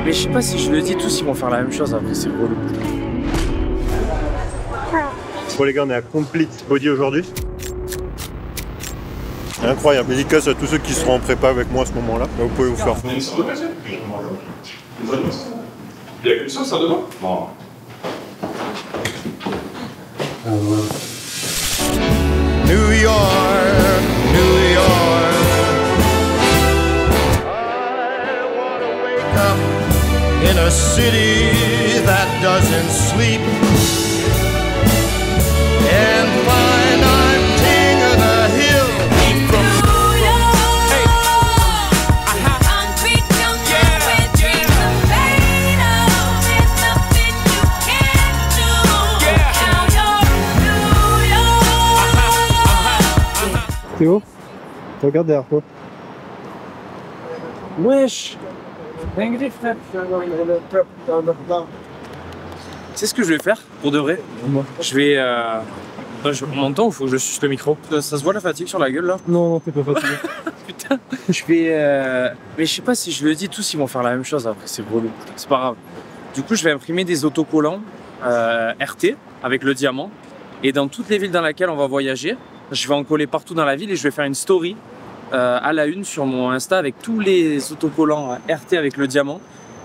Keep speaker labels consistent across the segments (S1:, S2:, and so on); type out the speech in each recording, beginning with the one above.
S1: Mais je sais pas si je le dis, tous ils vont faire la même chose après, c'est relou.
S2: Bon les gars, on est à Complete Body aujourd'hui. Incroyable, dédicace à tous ceux qui seront en prépa avec moi à ce moment-là. Là, vous pouvez vous faire.
S3: Il y a qu'une sauce à dedans? Non.
S2: New York, New York. I wanna wake up in a city that doesn't sleep and find I'm king of the hill.
S4: Théo, regarde derrière toi.
S1: Wesh! Dinguerie, frère! Tu sais ce que je vais faire pour de vrai? Je vais. On m'entend ou faut que je suce le micro? Ça se voit la fatigue sur la gueule là?
S4: Non, non, t'es pas fatigué.
S1: Putain! Je vais. Mais je sais pas si je le dis, tous ils vont faire la même chose après, c'est relou. C'est pas grave. Du coup, je vais imprimer des autocollants RT avec le diamant. Et dans toutes les villes dans lesquelles on va voyager, je vais en coller partout dans la ville et je vais faire une story à la une sur mon Insta avec tous les autocollants RT avec le diamant.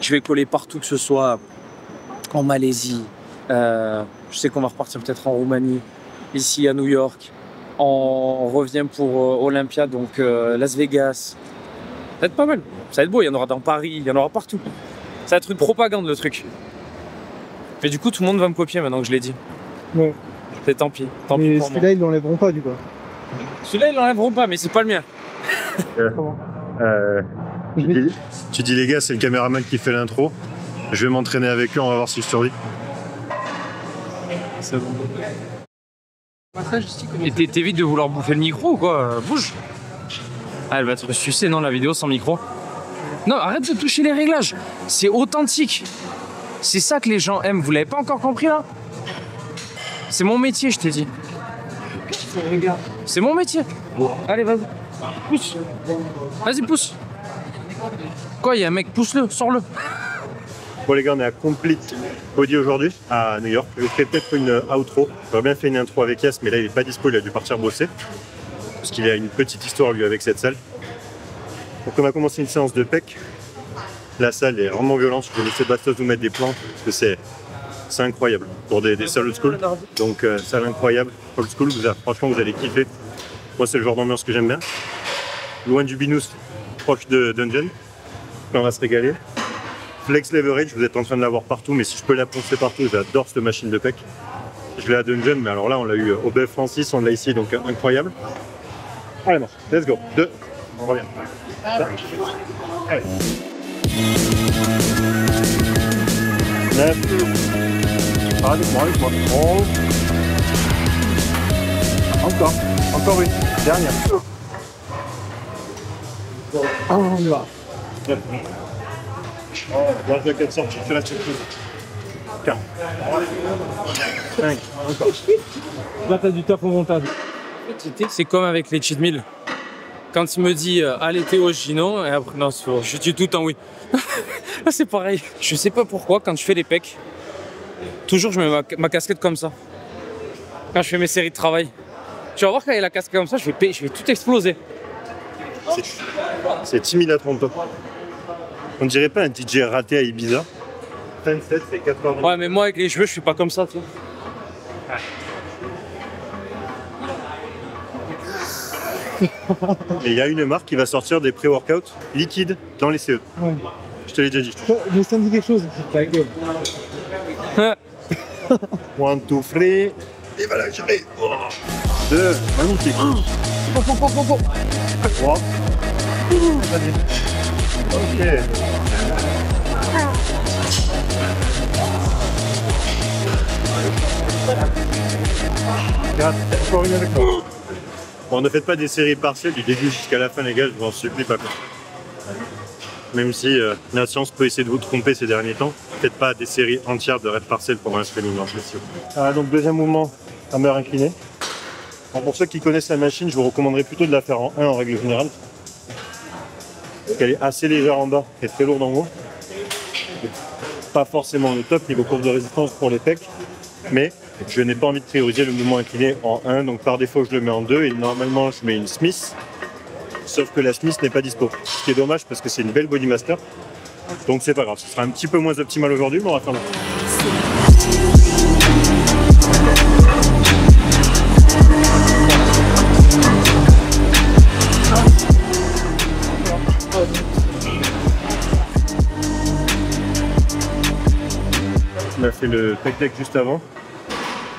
S1: Je vais coller partout, que ce soit en Malaisie, je sais qu'on va repartir peut-être en Roumanie, ici à New York. On revient pour Olympia, donc Las Vegas. Ça va être pas mal, ça va être beau, il y en aura dans Paris, il y en aura partout. Ça va être une propagande le truc. Mais du coup, tout le monde va me copier maintenant que je l'ai dit.
S4: Ouais.
S1: C'est tant pis pour
S4: Mais
S1: moi.
S4: celui-là, ils l'enlèveront pas du coup.
S1: Celui-là, ils l'enlèveront pas, mais c'est pas le mien.
S4: Comment
S2: Tu dis les gars, c'est le caméraman qui fait l'intro. Je vais m'entraîner avec eux, on va voir si je survis.
S1: C'est bon. Et t'évites de vouloir bouffer le micro ou quoi? Bouge. Ah, elle va te sucer, non, la vidéo sans micro. Non, arrête de toucher les réglages. C'est authentique. C'est ça que les gens aiment. Vous l'avez pas encore compris là? C'est mon métier, je t'ai dit. C'est mon métier. Allez, vas-y. Pousse. Vas-y, pousse. Quoi, il y a un mec, pousse-le, sors-le.
S2: Bon les gars, on est à Complete Body aujourd'hui, à New York. Je ferai peut-être une outro. J'aurais bien fait une intro avec Yass, mais là il est pas dispo, il a dû partir bosser. Parce qu'il a une petite histoire lui avec cette salle. Donc on a commencé une séance de pec. La salle est vraiment violente, je vais laisser Bastos vous mettre des plans, parce que c'est incroyable pour des salles old school. Donc salle incroyable, old school, franchement vous allez kiffer. Moi c'est le genre d'ambiance que j'aime bien. Loin du binous, proche de Dungeon. Là, on va se régaler. Flex Leverage, vous êtes en train de l'avoir partout, mais si je peux la poncer partout, j'adore cette machine de pec. Je l'ai à Dungeon, mais alors là on l'a eu au BF Francis, on l'a ici, donc incroyable. Allez, bon, let's go. 2, on revient. Allez. 9. Dites-moi. Oh. Encore une. Dernière.
S4: Ah, on y va.
S2: 9. Là, je vais sortir, je fais la surprise. 4. 5. Encore.
S4: Là, t'as du taf au montage.
S1: C'est comme avec les cheat meals. Quand il me dit allez Théo, je dis non, et après non, je dis tout le temps oui. Là c'est pareil. Je sais pas pourquoi, quand je fais les pecs, toujours je mets ma casquette comme ça. Quand je fais mes séries de travail. Tu vas voir quand il y a la casquette comme ça, je vais tout exploser.
S2: C'est timide à trompe. On dirait pas un DJ raté à Ibiza. 27, c'est 80.
S1: Ouais, mais moi avec les cheveux, je suis pas comme ça, tu vois.
S2: Et il y a une marque qui va sortir des pré-workouts liquides dans les CE.
S4: Ouais.
S2: Je te l'ai déjà dit.
S4: Je sens dit quelque chose. Ta gueule.
S2: 1, 2, 3. Et voilà, je l'ai. 2, magnifique. 3. Ok. Encore une avec moi. Bon, ne faites pas des séries partielles du début jusqu'à la fin, les gars, je vous en supplie pas. Même si la science peut essayer de vous tromper ces derniers temps, faites pas des séries entières de rêves partiels pendant un streaming en spéciaux. Donc deuxième mouvement, hammer incliné. Bon, pour ceux qui connaissent la machine, je vous recommanderais plutôt de la faire en 1 en règle générale. Parce qu'elle est assez légère en bas et très lourde en haut. pas forcément le top niveau courbe de résistance pour les pecs, mais je n'ai pas envie de prioriser le mouvement incliné en 1, donc par défaut je le mets en 2 et normalement je mets une Smith, sauf que la Smith n'est pas dispo, ce qui est dommage parce que c'est une belle Bodymaster, donc c'est pas grave, ce sera un petit peu moins optimal aujourd'hui, mais on va faire le On a fait le pec deck juste avant.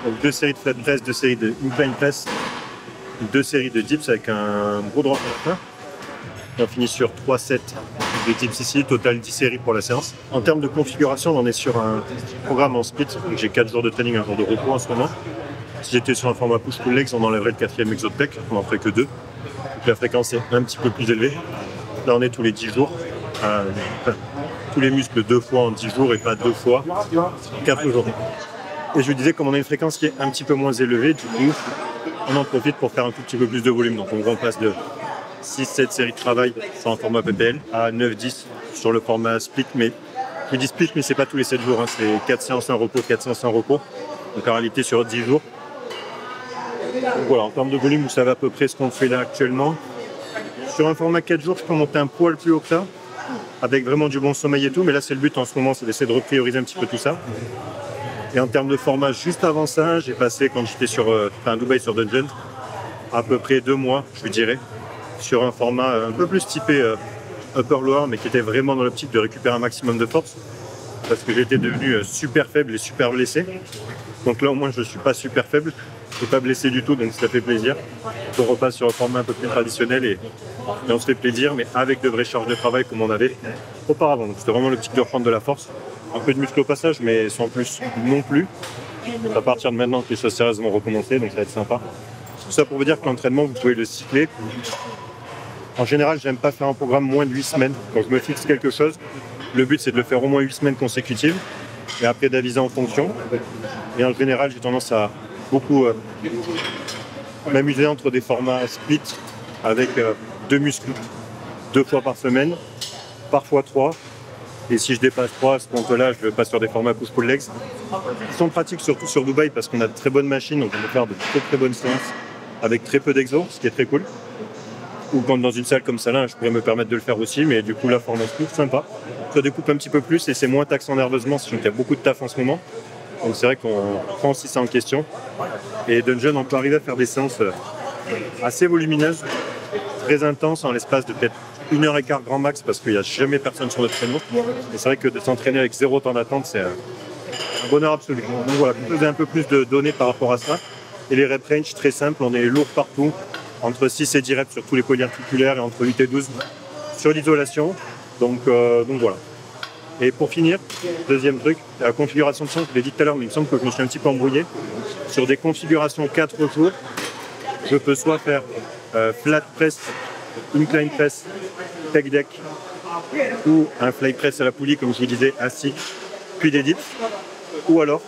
S2: Donc 2 séries de flat press, 2 séries de incline press, 2 séries de dips avec un gros drop à la fin. On finit sur 3 sets de dips ici, total 10 séries pour la séance. En termes de configuration, on est sur un programme en split. Donc j'ai 4 jours de training, un jour de repos en ce moment. Si j'étais sur un format push-pull legs, on enlèverait le 4e exo de pec, on n'en ferait que 2. Donc la fréquence est un petit peu plus élevée. Là on est tous les 10 jours. Tous les muscles 2 fois en 10 jours et pas 2 fois 4 jours. Et je vous disais, comme on a une fréquence qui est un petit peu moins élevée, du coup, on en profite pour faire un tout petit peu plus de volume. Donc on passe de 6-7 séries de travail sur un format PPL à 9-10 sur le format split. Mais je dis split, mais c'est pas tous les 7 jours, hein. C'est 4 séances en repos, 4 séances en repos. Donc en réalité sur 10 jours. Donc voilà, en termes de volume, vous savez à peu près ce qu'on fait là actuellement. Sur un format 4 jours, je peux monter un poil plus haut que ça, avec vraiment du bon sommeil et tout, mais là c'est le but en ce moment, c'est d'essayer de reprioriser un petit peu tout ça. Et en termes de format, juste avant ça, j'ai passé, quand j'étais sur Dubaï sur Dungeon, à peu près 2 mois, je vous dirais, sur un format un peu plus typé upper-lower, mais qui était vraiment dans l'optique de récupérer un maximum de force, parce que j'étais devenu super faible et super blessé. Donc là au moins je ne suis pas super faible, je ne suis pas blessé du tout, donc ça fait plaisir. On repasse sur un format un peu plus traditionnel et on se fait plaisir, mais avec de vraies charges de travail comme on avait auparavant. Donc c'était vraiment l'optique de reprendre de la force, un peu de muscle au passage, mais sans plus non plus. À partir de maintenant que les choses sérieuses vont recommencer, donc ça va être sympa. Tout ça pour vous dire que l'entraînement, vous pouvez le cycler. En général, j'aime pas faire un programme moins de 8 semaines. Quand je me fixe quelque chose, le but c'est de le faire au moins 8 semaines consécutives et après d'aviser en fonction. Et en général, j'ai tendance à beaucoup m'amuser entre des formats split avec 2 muscles 2 fois par semaine, parfois 3. Et si je dépasse 3, à ce compte-là, je passe sur des formats push-pull legs. Ils sont pratiques surtout sur Dubaï parce qu'on a de très bonnes machines, donc on peut faire de très bonnes séances avec très peu d'exos, ce qui est très cool. Ou quand dans une salle comme celle-là, je pourrais me permettre de le faire aussi, mais du coup la forme est sympa. Ça découpe un petit peu plus et c'est moins taxant nerveusement, sachant qu'il y a beaucoup de taf en ce moment. Donc c'est vrai qu'on prend aussi ça en question. Et Dungeon, on peut arriver à faire des séances assez volumineuses, très intenses en l'espace de peut-être 1h15 grand max parce qu'il n'y a jamais personne sur le traîneau. Et c'est vrai que de s'entraîner avec 0 temps d'attente, c'est un bonheur absolu. Donc voilà, vous avez un peu plus de données par rapport à ça. Et les rep range, très simple, on est lourd partout, entre 6 et 10 reps sur tous les polyarticulaires et entre 8 et 12 sur l'isolation. Donc voilà. Et pour finir, deuxième truc, la configuration de séance, je l'ai dit tout à l'heure, mais il me semble que je me suis un petit peu embrouillé. Sur des configurations 4 jours, je peux soit faire flat press, incline press, pec deck ou un fly press à la poulie, comme je vous disais, assis, puis des dips. Ou alors,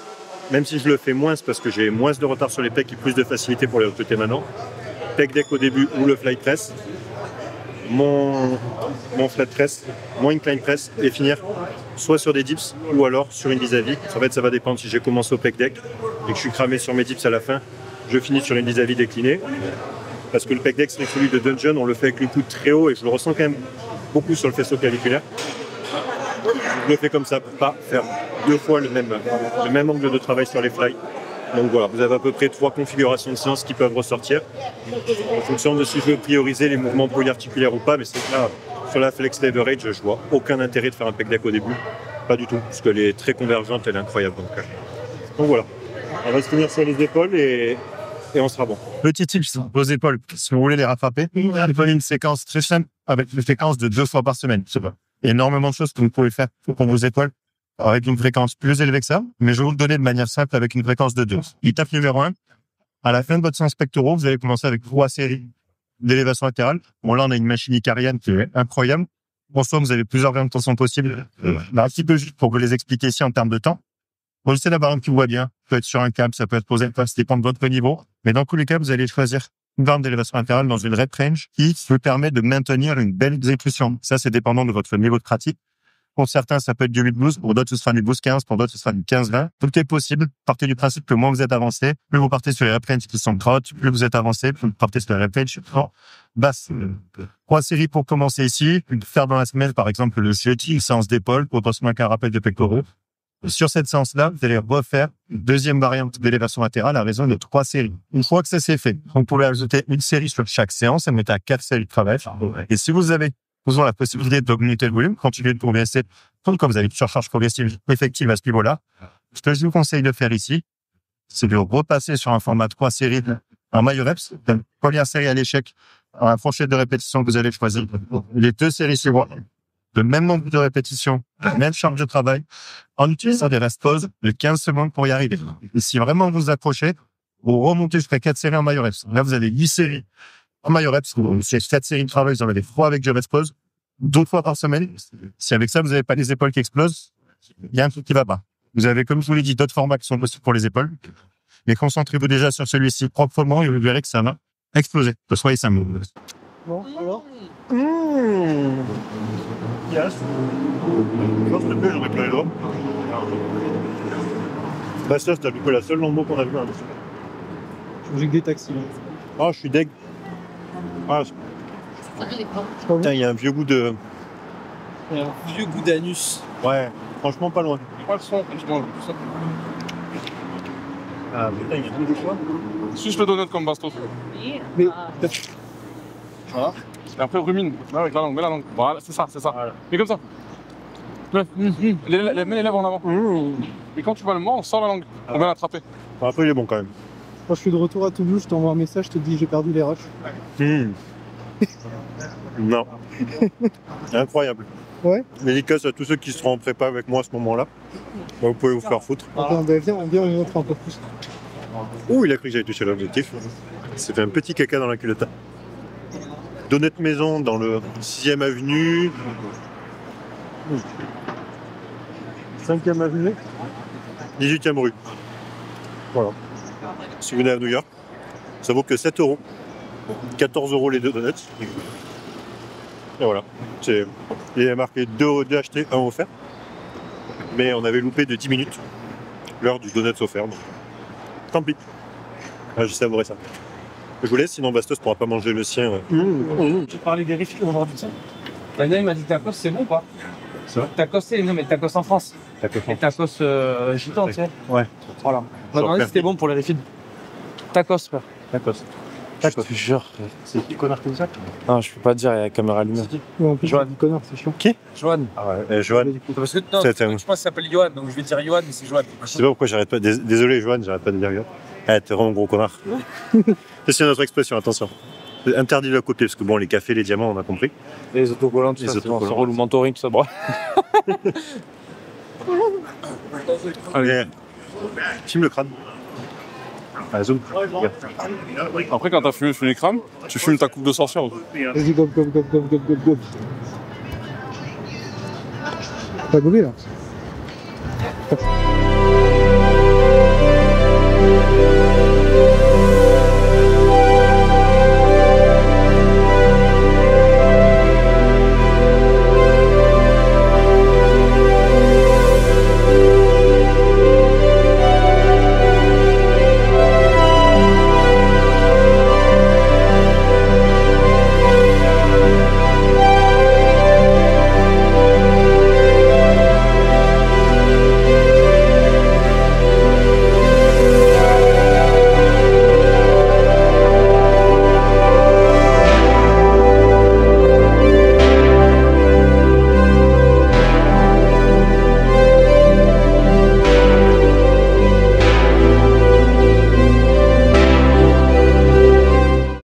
S2: même si je le fais moins, c'est parce que j'ai moins de retard sur les pecs et plus de facilité pour les recruter maintenant, pec deck au début ou le fly press, mon flat press, mon incline press et finir soit sur des dips ou alors sur une vis-à-vis. En fait, ça va dépendre si j'ai commencé au pec deck et que je suis cramé sur mes dips à la fin, je finis sur une vis-à-vis déclinée. Parce que le pec deck, c'est celui de Dungeon, on le fait avec le coude très haut et je le ressens quand même beaucoup sur le faisceau claviculaire. Je le fais comme ça pour pas faire 2 fois le même angle de travail sur les fly. Donc voilà, vous avez à peu près 3 configurations de séances qui peuvent ressortir en fonction de si je veux prioriser les mouvements polyarticulaires ou pas. Mais c'est que là, sur la flex leverage, je vois aucun intérêt de faire un pec deck au début. Pas du tout, parce qu'elle est très convergente, elle est incroyable. Donc voilà, on va se finir sur les épaules et on sera bon. Petit tips, vos épaules, si vous voulez les rattraper, prenez une séquence très simple avec une fréquence de 2 fois par semaine. C'est pas énormément de choses que vous pouvez faire pour vos épaules avec une fréquence plus élevée que ça, mais je vais vous le donner de manière simple avec une fréquence de 2. Étape numéro 1, à la fin de votre séance pectoraux, vous allez commencer avec 3 séries d'élévation latérale. Bon, là, on a une machine icarienne qui est incroyable. Pour ça, vous avez plusieurs variantes de tension possibles. Là, un petit peu juste pour vous les expliquer ici en termes de temps. Vous essayez d'avoir un qui vous voit bien. Ça peut être sur un câble, ça peut être posé, ça dépend de votre niveau. Mais dans tous les cas, vous allez choisir une variante d'élévation latérale dans une rep range qui vous permet de maintenir une belle exécution. Ça, c'est dépendant de votre niveau de pratique. Pour certains, ça peut être du 8-12. Pour d'autres, ce sera du 12-15. Pour d'autres, ce sera du 15-20. Tout est possible. Partez du principe que moins vous êtes avancé, plus vous partez sur les rep range qui sont crottes, plus vous êtes avancé, plus vous partez sur les rep range basse. 3 séries pour commencer ici. Faire dans la semaine, par exemple, le jeudi, une séance d'épaule, potentiellement avec un rappel de pectoraux. Sur cette séance-là, vous allez refaire une deuxième variante d'élévation latérale à raison de 3 séries. Une fois que ça c'est fait, vous pouvez ajouter une série sur chaque séance et mettre à 4 séries de travail. Et si vous avez besoin de la possibilité d'augmenter le volume, continuer de progresser, quand vous avez une surcharge progressive effective à ce niveau-là, ce que je vous conseille de faire ici, c'est de repasser sur un format 3 séries en maillot reps, première série à l'échec, en la fourchette de répétition que vous allez choisir. Les 2 séries suivantes, le même nombre de répétitions, la même charge de travail, en utilisant des rest pauses de 15 secondes pour y arriver. Et si vraiment vous accrochez, vous remontez jusqu'à 4 séries en maillot reps. Là, vous avez 8 séries en maillot reps. C'est 7 séries de travail, vous en avez 3 avec du rest pause, 2 fois par semaine. Si avec ça, vous n'avez pas les épaules qui explosent, il y a un truc qui va pas. Vous avez, comme je vous l'ai dit, d'autres formats qui sont possibles pour les épaules. Mais concentrez-vous déjà sur celui-ci proprement et vous verrez que ça va exploser. Soyez ça.
S4: Bon, alors
S2: Yes. Je pense que j'aurais plein les doigts. Bah ça, c'est à peu près la seule lambeau qu'on a vu.
S4: je que des taxis. Là.
S2: Ah, je suis deg. Ah, putain, il y a un vieux goût de...
S1: Il y a un vieux goût d'anus.
S2: Ouais, franchement pas loin.
S3: Pas le son, je mange.
S2: Ah putain, il y a un goût de quoi?
S3: Suce le donut comme Bastos.
S4: Mais
S3: Voilà. Et après, rumine. Là, avec la langue, mets la langue. Voilà, c'est ça, c'est ça.
S2: Voilà.
S3: Mais comme ça. Mets les lèvres en avant. Et quand tu vas le mordre, on sort la langue. On va l'attraper.
S2: Bon, après, il est bon quand même.
S4: quand je suis de retour à Toulouse, je t'envoie un message, je te dis j'ai perdu les rushs.
S2: Non. Incroyable.
S4: Ouais.
S2: Dédicace à tous ceux qui seront en prépa avec moi à ce moment-là. Bah, vous pouvez vous faire foutre.
S4: Attends, ben viens, on montre un peu plus.
S2: Ouh, il a cru que j'avais touché l'objectif. Il s'est fait un petit caca dans la culotte. Donut Maison dans le 6e avenue. 5e avenue. 18e rue. Voilà. Si vous venez à New York, ça vaut que 7 €. 14 € les 2 donuts. Et voilà. Il est marqué 2 achetés, 1 offert. Mais on avait loupé de 10 minutes l'heure du donut offert. Donc, tant pis. Ah, j'ai savouré ça. Je vous laisse, sinon Bastos pourra pas manger le sien.
S1: J'ai parlé des refils aujourd'hui. Daniel il m'a dit tacos c'est bon ou pas?
S2: C'est vrai?
S1: Tacos c'est non mais tacos en France. Et tacos gitan tu sais.
S2: Ouais.
S1: Voilà. On m'a demandé si c'était bon pour les refils. Tacos frère.
S2: Tacos.
S1: Je te jure.
S2: C'est qui connard comme ça?
S1: Non je peux pas te dire, il y a la caméra allumée.
S4: Ouais, en plus,
S1: Johan.
S4: c'est connard, c'est chiant.
S2: Qui?
S1: Johan.
S2: Ah ouais, Johan.
S1: Parce que non,
S2: C'est
S1: je pense qu'il s'appelle Johan, donc je vais dire Johan mais c'est Johan.
S2: Je sais pas pourquoi j'arrête pas. Désolé, Johan, j'arrête pas de dire Johan. Ah, t'es vraiment un gros connard. C'est notre expression, attention. Interdit de la copier, parce que bon, les cafés, les diamants, on a compris.
S1: Les autocollants, tout
S2: Les
S1: ça,
S2: autocollants.
S1: c'est relou, mentoring, tout ça, bon.
S2: Allez. Filme le crâne. Allez, zoom.
S3: Après, quand t'as fumé le funicrame, tu fumes ta coupe de sorcière aussi.
S4: Vas-y, go. T'as gobé là.